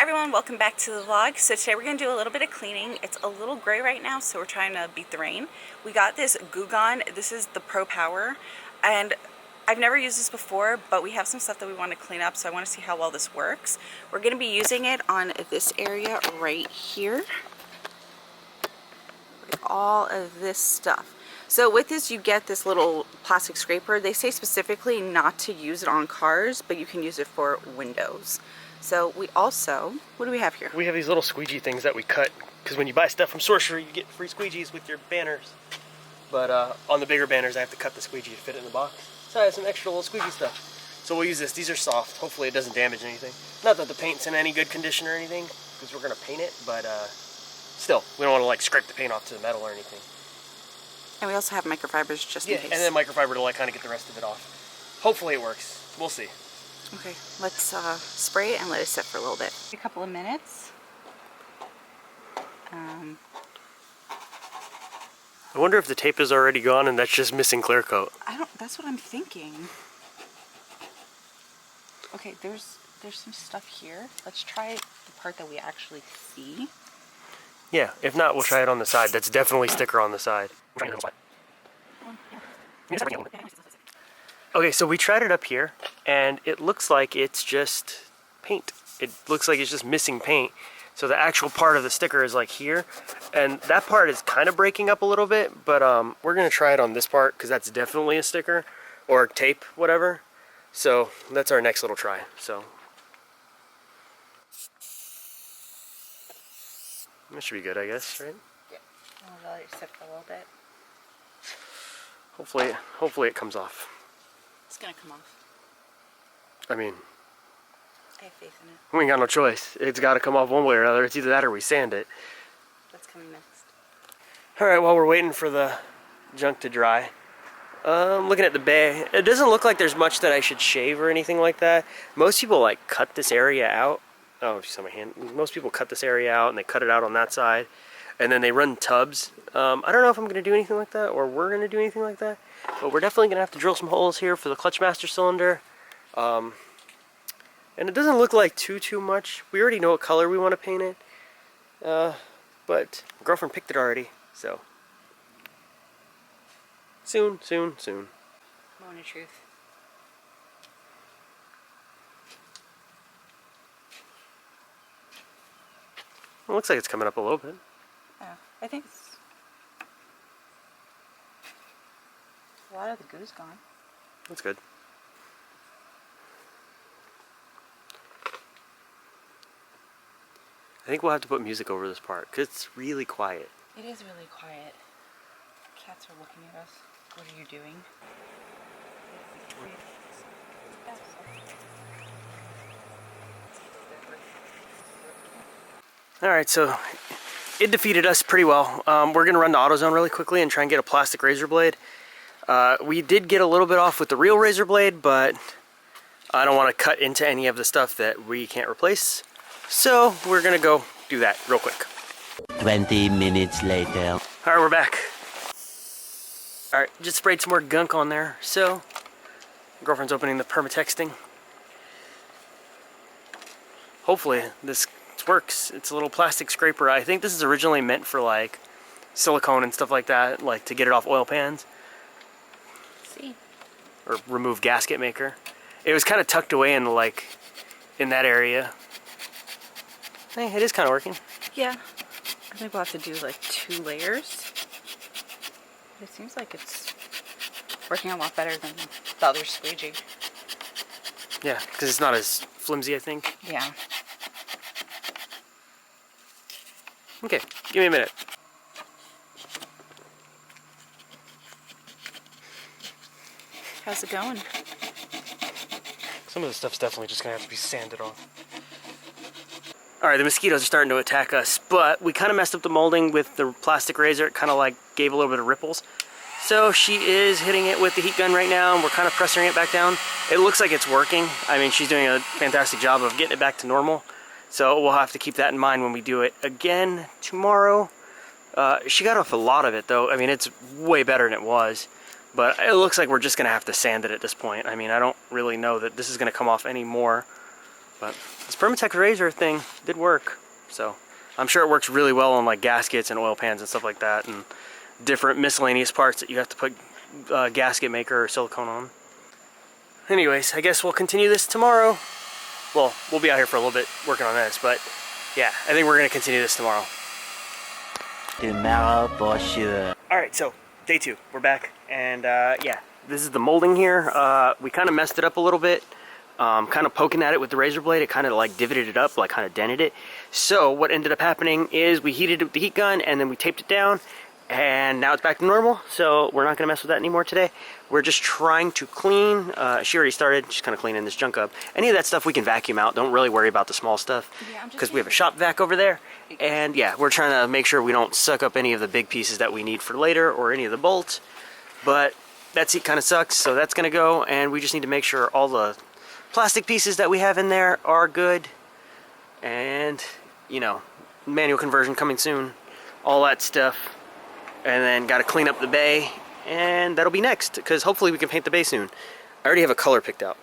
Hi everyone, welcome back to the vlog. So today we're going to do a little bit of cleaning. It's a little gray right now, so we're trying to beat the rain. We got this Goo Gone. This is the Pro Power, and I've never used this before, but we have some stuff that we want to clean up, so I want to see how well this works. We're going to be using it on this area right here. Look at all of this stuff. So with this, you get this little plastic scraper. They say specifically not to use it on cars, but you can use it for windows. So we also, what do we have here? We have these little squeegee things that we cut, because when you buy stuff from SORCERY, you get free squeegees with your banners. But on the bigger banners, I have to cut the squeegee to fit it in the box. So I have some extra little squeegee stuff. So we'll use this. These are soft. Hopefully it doesn't damage anything. Not that the paint's in any good condition or anything, because we're going to paint it, but still, we don't want to like scrape the paint off to the metal or anything. And we also have microfibers just in case. Yeah, and then microfiber to like kind of get the rest of it off. Hopefully it works. We'll see. Okay, let's spray it and let it sit for a little bit. A couple of minutes. I wonder if the tape is already gone and that's just missing clear coat. That's what I'm thinking. Okay, there's some stuff here. Let's try the part that we actually see. Yeah, if not, we'll try it on the side. That's definitely sticker on the side. Okay, so we tried it up here, and it looks like it's just paint. It looks like it's just missing paint. So the actual part of the sticker is like here, and that part is kind of breaking up a little bit, but we're gonna try it on this part, because that's definitely a sticker, or tape, whatever. So that's our next little try, so. That should be good, I guess, right? Yeah, I'll let it sit for a little bit. Hopefully it comes off. It's gonna come off. I mean, I have faith in it. we ain't got no choice. It's got to come off one way or another. It's either that or we sand it. That's coming next. All right, while we're waiting for the junk to dry, looking at the bay, it doesn't look like there's much that I should shave or anything like that. Most people like cut this area out. Oh, if you saw my hand. Most people cut this area out and they cut it out on that side, and then they run tubs. I don't know if I'm going to do anything like that, or we're going to do anything like that, but we're definitely going to have to drill some holes here for the clutch master cylinder. And it doesn't look like too much. We already know what color we want to paint it, but my girlfriend picked it already, so soon. Moment of truth. It looks like it's coming up a little bit. Yeah, I think a lot of the goo's gone. That's good. I think we'll have to put music over this part, because it's really quiet. It is really quiet. Cats are looking at us. What are you doing? Alright, so it defeated us pretty well. We're going to run to AutoZone really quickly and try and get a plastic razor blade. We did get a little bit off with the real razor blade, but I don't want to cut into any of the stuff that we can't replace. So we're going to go do that real quick. 20 minutes later. Alright, we're back. Alright, just sprayed some more gunk on there. So, girlfriend's opening the permatexting. Hopefully this works. It's a little plastic scraper. I think this is originally meant for like silicone and stuff like that, like to get it off oil pans. See? Or remove gasket maker. It was kind of tucked away in like in that area. Hey, it is kind of working. Yeah. I think we'll have to do like 2 layers. It seems like it's working a lot better than the other squeegee. Yeah, because it's not as flimsy, I think. Yeah. Okay, give me a minute. How's it going? Some of the stuff's definitely just gonna have to be sanded off. Alright, the mosquitoes are starting to attack us, but we kind of messed up the molding with the plastic razor. It kind of like gave a little bit of ripples. So she is hitting it with the heat gun right now, and we're kind of pressing it back down. It looks like it's working. I mean, she's doing a fantastic job of getting it back to normal. So we'll have to keep that in mind when we do it again tomorrow. She got off a lot of it though. I mean, it's way better than it was. But it looks like we're just going to have to sand it at this point. I mean, I don't really know that this is going to come off any more. But this Permatex razor thing did work, so I'm sure it works really well on like gaskets and oil pans and stuff like that, and different miscellaneous parts that you have to put gasket maker or silicone on. Anyways, I guess we'll continue this tomorrow. Well, we'll be out here for a little bit working on this, but yeah, I think we're gonna continue this tomorrow. Tomorrow for sure. Alright, so day 2, we're back, and yeah, this is the molding here. We kind of messed it up a little bit, kind of poking at it with the razor blade. It kind of like divoted it up, like kind of dented it. So what ended up happening is we heated it with the heat gun, and then we taped it down, and now it's back to normal, so we're not going to mess with that anymore today. We're just trying to clean. She already started. She's kind of cleaning this junk up. Any of that stuff we can vacuum out. Don't really worry about the small stuff, because we have a shop vac over there. And yeah, we're trying to make sure we don't suck up any of the big pieces that we need for later, or any of the bolts. But that seat kind of sucks, so that's going to go, and we just need to make sure all the plastic pieces that we have in there are good. And, you know, manual conversion coming soon. All that stuff. And then got to clean up the bay, and that'll be next, because hopefully we can paint the bay soon. I already have a color picked out.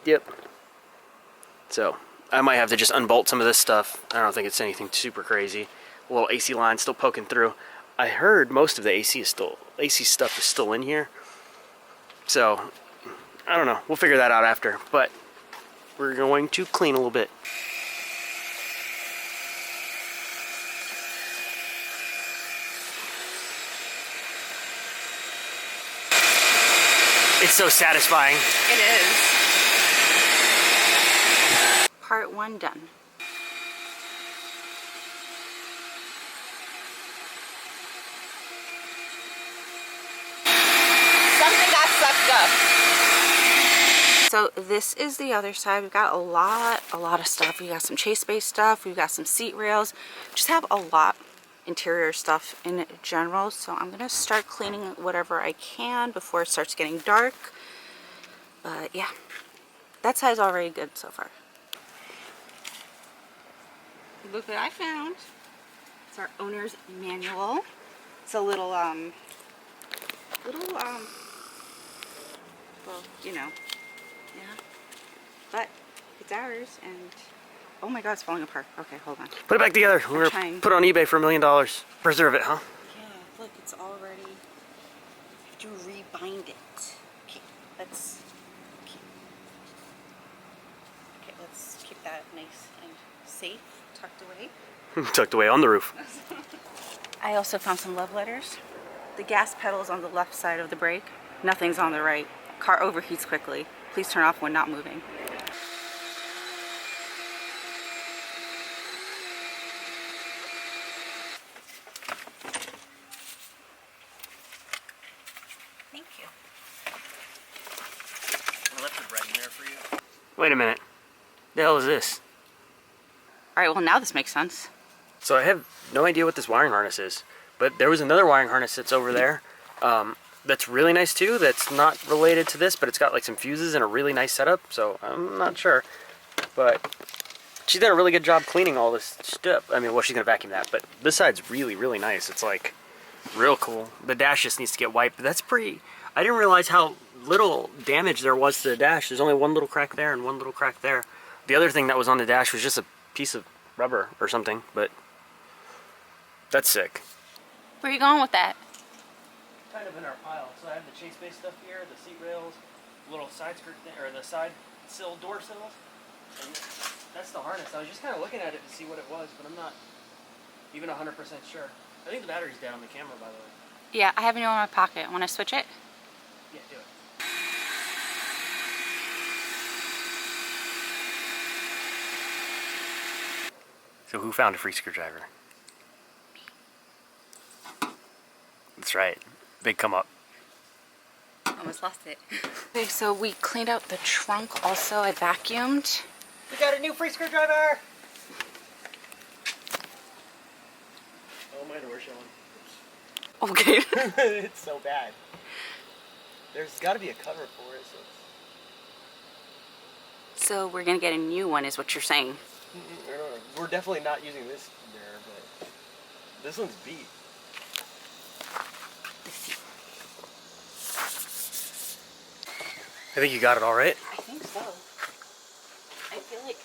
Yep. So I might have to just unbolt some of this stuff. I don't think it's anything super crazy. A little AC line still poking through. I heard most of the AC stuff is still in here. So I don't know. We'll figure that out after. But we're going to clean a little bit. It's so satisfying. It is. Part 1 done. Something got sucked up. So this is the other side. We've got a lot of stuff. We got some chase base stuff. We've got some seat rails. Just have a lot interior stuff in general, so I'm gonna start cleaning whatever I can before it starts getting dark. But yeah, that side's already good so far. Look what I found. It's our owner's manual. It's a little well, you know, yeah, but it's ours. And oh my god, it's falling apart. Okay, hold on. Put it back together. We're gonna put it on eBay for $1 million. Preserve it, huh? Yeah, look, it's already. You have to rebind it. Okay, let's keep that nice and safe, tucked away. Tucked away on the roof. I also found some love letters. The gas pedal is on the left side of the brake. Nothing's on the right. Car overheats quickly. Please turn off when not moving. Thank you. I left the bread in there for you. Wait a minute. The hell is this? Alright, well now this makes sense. So I have no idea what this wiring harness is, but there was another wiring harness that's over there that's really nice too, that's not related to this, but it's got like some fuses and a really nice setup, so I'm not sure. But she's done a really good job cleaning all this stuff. I mean, well, she's going to vacuum that, but this side's really, really nice. It's like real cool. The dash just needs to get wiped, but that's pretty... I didn't realize how little damage there was to the dash. There's only one little crack there and one little crack there. The other thing that was on the dash was just a piece of rubber or something, but that's sick. Where are you going with that? Kind of in our pile. So I have the chase base stuff here, the seat rails, little side skirt thing, or the side sill door sills, and that's the harness. I was just kind of looking at it to see what it was, but I'm not even 100% sure. I think the battery's dead on the camera, by the way. Yeah, I have a new one in my pocket. Want to switch it? Yeah, do it. So who found a free screwdriver? That's right. Big come up. Almost lost it. Okay, so we cleaned out the trunk also. I vacuumed. We got a new free screwdriver! Oh, my door's showing. Okay. It's so bad. There's got to be a cover for it. So we're gonna get a new one, is what you're saying? We're definitely not using this there, but this one's beat. I think you got it all right. I think so. I feel like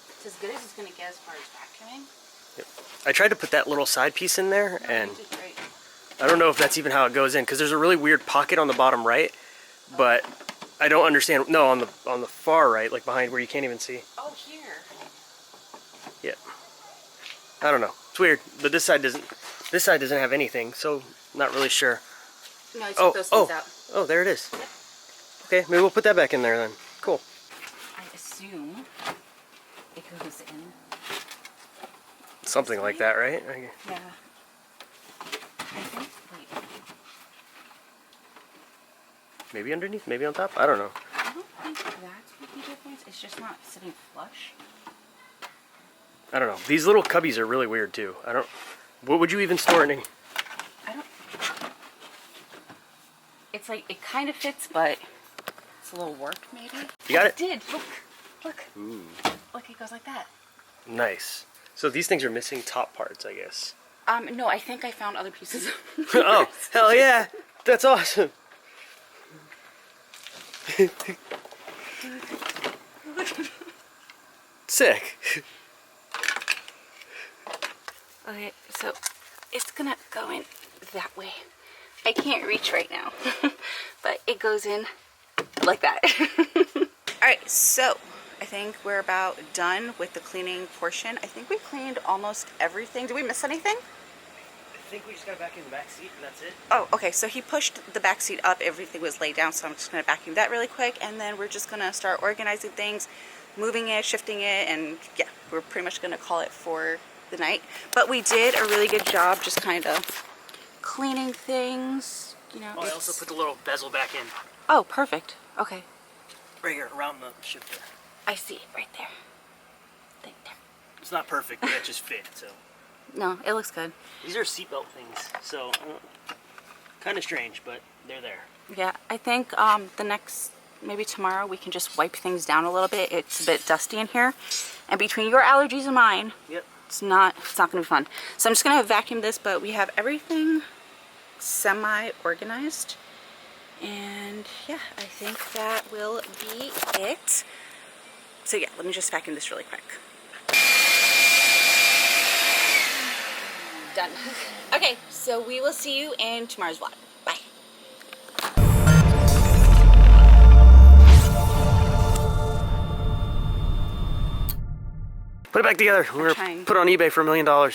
it's as good as it's going to get as far as vacuuming. Yep. I tried to put that little side piece in there, and You did great. I don't know if that's even how it goes in, because there's a really weird pocket on the bottom right, but I don't understand. No, on the far right, like behind where you can't even see. Oh, here. Yeah. I don't know. It's weird, but this side doesn't have anything, so not really sure. No, I took those things out. Oh, there it is. Yep. Okay, maybe we'll put that back in there then. Cool. I assume it goes in. Something like that, right? Yeah. I think, wait. Maybe underneath, maybe on top. I don't know. I don't think that's what the difference. It's just not sitting flush. I don't know. These little cubbies are really weird too. What would you even store in? I don't. It's like it kind of fits, but it's a little warped, maybe. You got it? It did. Look. Ooh. Look, it goes like that. Nice. So these things are missing top parts, I guess. No, I think I found other pieces. Oh, hell yeah! That's awesome. Sick. Okay, so it's gonna go in that way. I can't reach right now, but it goes in like that. Alright, so I think we're about done with the cleaning portion. I think we cleaned almost everything. Did we miss anything? I think we just gotta vacuum the back seat and that's it. Oh, okay, so he pushed the back seat up, everything was laid down, so I'm just gonna vacuum that really quick, and then we're just gonna start organizing things, moving it, shifting it, and yeah, we're pretty much gonna call it for the night. But we did a really good job just kind of cleaning things, you know. Oh, I also put the little bezel back in. Oh, perfect. Okay. Right here, around the shifter. I see it right there. Right there. It's not perfect, but it just fit, so. No, it looks good. These are seatbelt things, so kind of strange, but they're there. Yeah, I think the next, maybe tomorrow, we can just wipe things down a little bit. It's a bit dusty in here. And between your allergies and mine, Yep. it's not gonna be fun. So I'm just gonna vacuum this, but we have everything semi-organized. And yeah, I think that will be it. So yeah, let me just vacuum this really quick. Done. Okay, so we will see you in tomorrow's vlog. Bye. Put it back together. We're gonna trying. put it on eBay for $1 million.